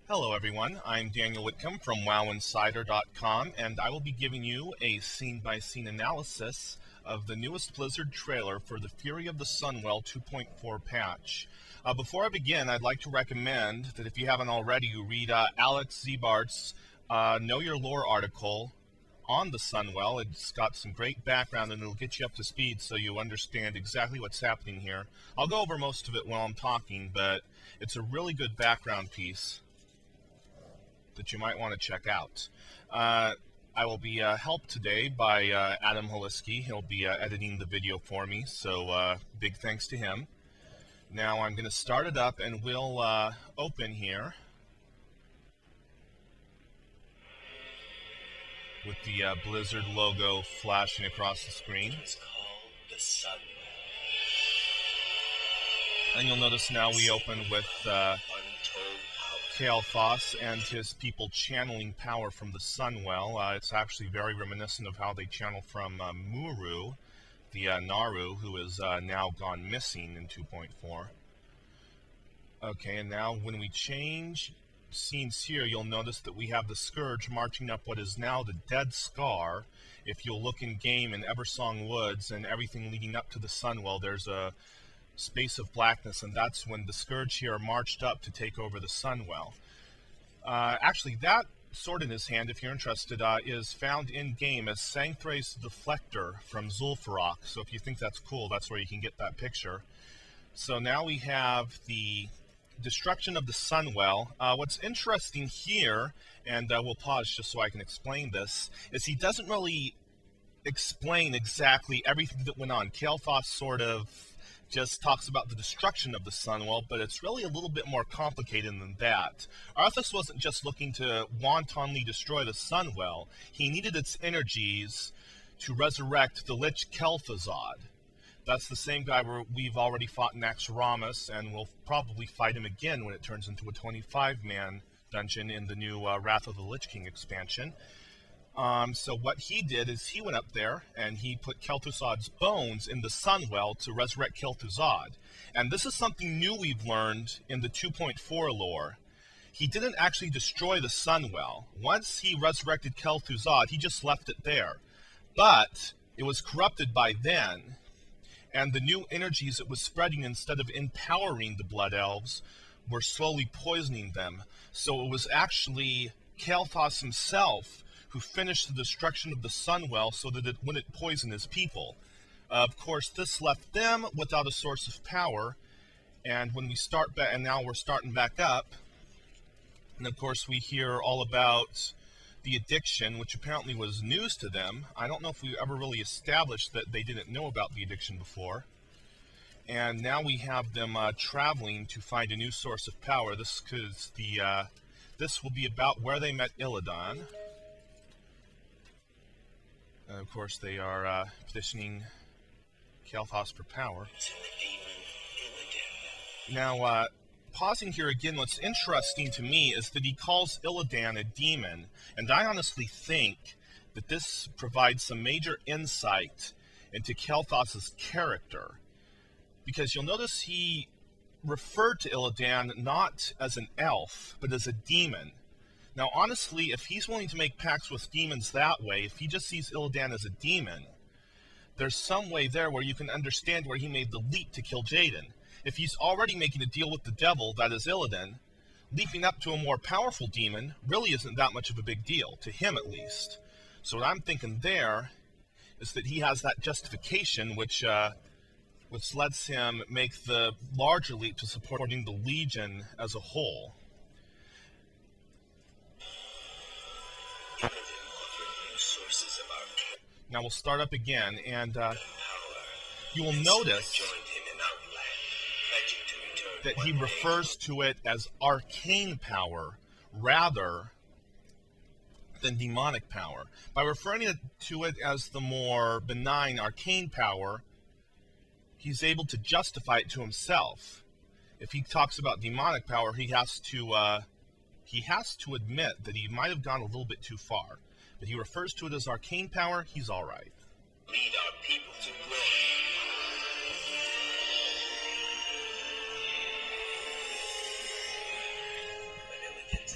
Hello everyone, I'm Daniel Whitcomb from WoWinsider.com, and I will be giving you a scene-by-scene analysis of the newest Blizzard trailer for the Fury of the Sunwell 2.4 patch. Before I begin, I'd like to recommend that if you haven't already, you read Alex Zebart's Know Your Lore article on the Sunwell. It's got some great background and it'll get you up to speed so you understand exactly what's happening here. I'll go over most of it while I'm talking, but it's a really good background piece that you might want to check out. I will be helped today by Adam Holisky. He'll be editing the video for me, so big thanks to him. Now I'm going to start it up and we'll open here with the Blizzard logo flashing across the screen. It's called the Sunwell. And you'll notice now we open with Kil'jaeden and his people channeling power from the Sunwell. It's actually very reminiscent of how they channel from Muru, the Naru, who is now gone missing in 2.4. Okay, and now when we change scenes here, you'll notice that we have the Scourge marching up what is now the Dead Scar. If you'll look in game in Eversong Woods and everything leading up to the Sunwell, there's a space of blackness, and that's when the Scourge here marched up to take over the Sunwell. Actually, that sword in his hand, if you're interested, is found in-game as Sangthra's Deflector from Zul'Farrak. So if you think that's cool, that's where you can get that picture. So now we have the destruction of the Sunwell. What's interesting here, and we'll pause just so I can explain this, is he doesn't really explain exactly everything that went on. Kil'jaeden sort of just talks about the destruction of the Sunwell, but it's really a little bit more complicated than that. Arthas wasn't just looking to wantonly destroy the Sunwell. He needed its energies to resurrect the Lich Kel'Thuzad. That's the same guy we've already fought in Naxxramas, and we'll probably fight him again when it turns into a 25-man dungeon in the new Wrath of the Lich King expansion. So what he did is he went up there and he put Kel'Thuzad's bones in the Sunwell to resurrect Kel'Thuzad. And this is something new we've learned in the 2.4 lore. He didn't actually destroy the Sunwell. Once he resurrected Kel'Thuzad, he just left it there. But it was corrupted by then, and the new energies it was spreading, instead of empowering the Blood Elves, were slowly poisoning them. So it was actually Kil'jaeden himself who finished the destruction of the Sunwell so that it wouldn't poison his people. Of course, this left them without a source of power, and when we start back, and now we're starting back up, and of course we hear all about the addiction, which apparently was news to them. I don't know if we ever really established that they didn't know about the addiction before. And now we have them traveling to find a new source of power. This will be about where they met Illidan. Of course, they are petitioning Kil'jaeden for power. Now, pausing here again, what's interesting to me is that he calls Illidan a demon, and I honestly think that this provides some major insight into Kil'jaeden's character, because you'll notice he referred to Illidan not as an elf, but as a demon. Now, honestly, if he's willing to make pacts with demons that way, if he just sees Illidan as a demon, there's some way there where you can understand where he made the leap to Kil'jaeden. If he's already making a deal with the devil, that is Illidan, leaping up to a more powerful demon really isn't that much of a big deal, to him at least. So what I'm thinking there is that he has that justification which lets him make the larger leap to supporting the Legion as a whole. Now we'll start up again, and you will notice that he refers to it as arcane power rather than demonic power. By referring to it as the more benign arcane power, he's able to justify it to himself. If he talks about demonic power, he has to admit that he might have gone a little bit too far. But he refers to it as arcane power, he's alright. Lead our people to glory. When Illidan's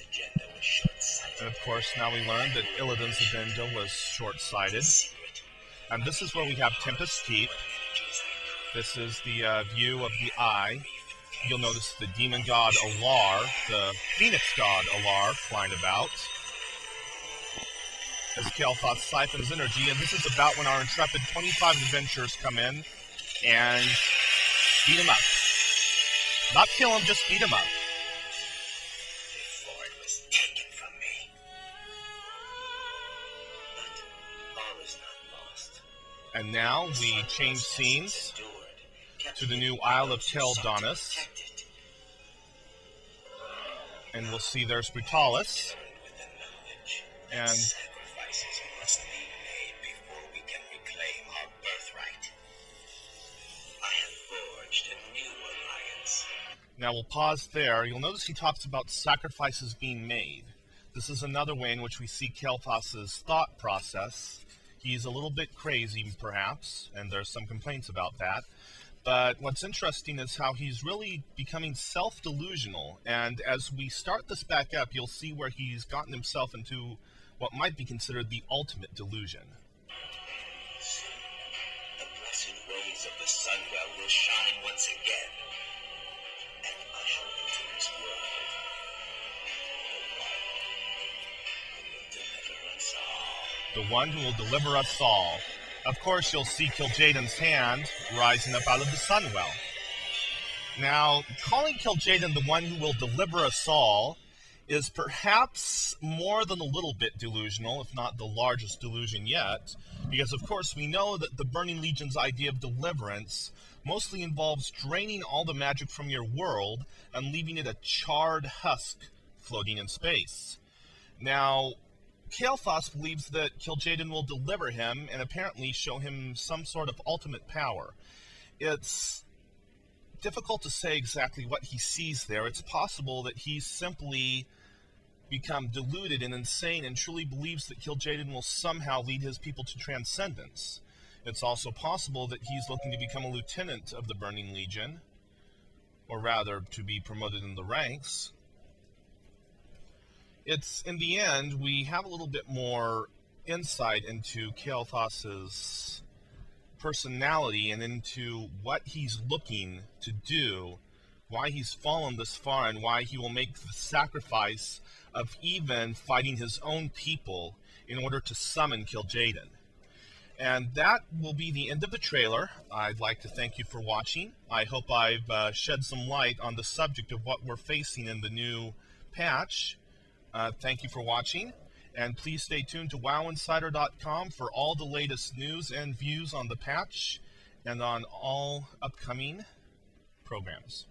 course, now we learned that Illidan's agenda was short-sighted. And this is where we have Tempest Keep. This is the view of the eye. You'll notice the demon god Alar, the phoenix god Alar, flying about as Kael'thas siphons energy. And this is about when our intrepid 25 adventurers come in and beat him up. Not kill him, just beat him up. Before it was taken from me. But all is not lost. And now we change scenes to the new Isle of Kil'jaeden. And we'll see there's Brutalis. And sacrifices must be made before we can reclaim our birthright. I have forged a new alliance. now we'll pause there. You'll notice he talks about sacrifices being made. This is another way in which we see Kael'thas' thought process. He's a little bit crazy, perhaps, and there's some complaints about that. But what's interesting is how he's really becoming self-delusional. And as we start this back up, you'll see where he's gotten himself into what might be considered the ultimate delusion. Soon, the blessed rays of the Sunwell will shine once again and usher into this world the one who will deliver us all. The one who will deliver us all. Of course, you'll see Kil'jaeden's hand rising up out of the Sunwell. Now, calling Kil'jaeden the one who will deliver us all is perhaps more than a little bit delusional, if not the largest delusion yet, because of course we know that the Burning Legion's idea of deliverance mostly involves draining all the magic from your world and leaving it a charred husk floating in space. Now, Kael'thas believes that Kil'jaeden will deliver him and apparently show him some sort of ultimate power. It's difficult to say exactly what he sees there. It's possible that he's simply become deluded and insane and truly believes that Kil'jaeden will somehow lead his people to transcendence. It's also possible that he's looking to become a lieutenant of the Burning Legion, or rather, to be promoted in the ranks. It's, in the end, we have a little bit more insight into Kael'thas' personality and into what he's looking to do, why he's fallen this far, and why he will make the sacrifice of even fighting his own people in order to summon Kil'jaeden. And that will be the end of the trailer. I'd like to thank you for watching. I hope I've shed some light on the subject of what we're facing in the new patch. Thank you for watching, and please stay tuned to WoWinsider.com for all the latest news and views on the patch and on all upcoming programs.